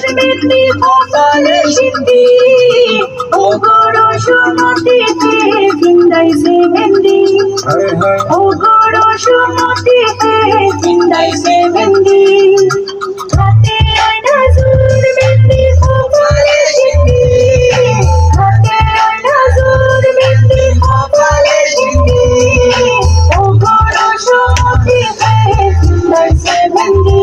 মেহেন্দি কপালে সিন্ধি ও গড় সুমতিতে চিন্দাইছে মেহেন্দি ও গড় সুমতিতে চিন্দাইছে মেহেন্দি হাতে আয়না জোর মেহেন্দি কপালে সিন্ধি হাতে আয়না জোর মেহেন্দি কপালে সিন্ধি ও গড় সুমতিতে চিন্দাইছে মেহেন্দি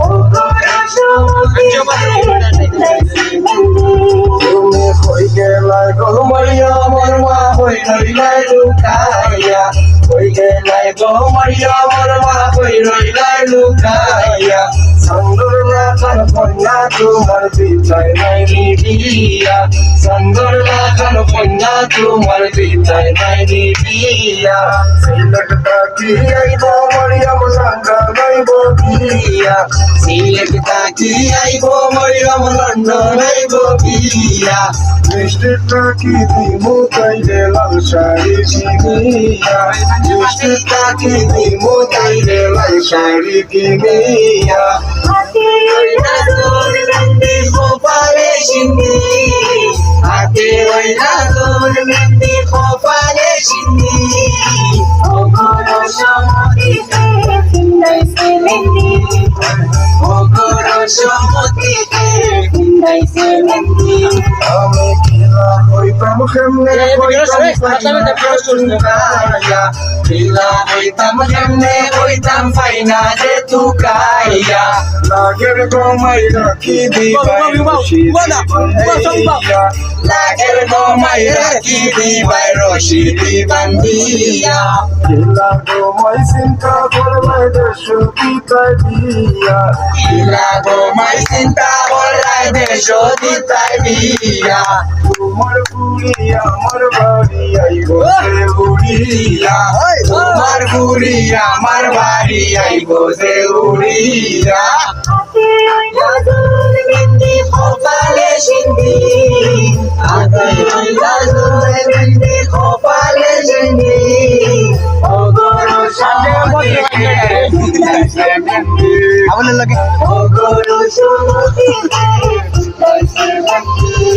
ও গড় সুমতিতে চিন্দাইছে মেহেন্দি তুমি কই গেলাই গো মাইয়া মোর মা কই রইলাই লুকাইয়া কই গেলাই গো মাইয়া মোর মা কই রইলাই লুকাইয়া সুন্দর লাগান কন্যা তোমার বিদায় নাই নিবিয়া সুন্দর লাগান কন্যা তোমার বিদায় নাই নিবিয়া সেই লগতা কি আইব মরিয়ম লঙ্কা নাইব বিয়া সেই লগতা কি আইব মরিয়ম লঙ্কা নাইব বিয়া মিষ্টিটা কি দিমু তাইলে লাল শাড়ি কিনিয়া মিষ্টিটা কি দিমু তাইলে লাল শাড়ি কিনিয়া হাতে আয়না জোর মেহেন্দি কপালে সিন্ধি হাতে ওইলা তোর মেহেন্দি কপালে সিন্ধি ও গড় সুমতিতে চিন্দাইছে মেহেন্দি ও গড় সুমতিতে চিন্দাইছে মেহেন্দি আমি কিলা হইতাম কেমনে হইতাম ফাইনা কিলা হইতাম কেমনে হইতাম ফাইনা যে তুকাইয়া লাগের গমাই রাখি দিবাই রশি দিবান্দিয়া লাগের গমাই রাখি দিবাই রশি দিবান্দিয়া কিলা গমাই চিন্তা করলাই দেশ দিতাই দিয়া কিলা গমাই চিন্তা করলাই দেশ দিতাই দিয়া তোমার বুড়ি আমার বাড়ি আইব যে উড়িয়া তোমার বুড়ি আমার বাড়ি আইব যে উড়িয়া হাতে আয়না জোর মেহেন্দি কপালে সিন্ধি হাতে আইলা জোরে মেহেন্দি কপালে সিন্ধি ও গড় সুমতিতে চিন্দাইছে মেহেন্দি আমাদের লাগে ও গড় সুমতিতে চিন্দাইছে মেহেন্দি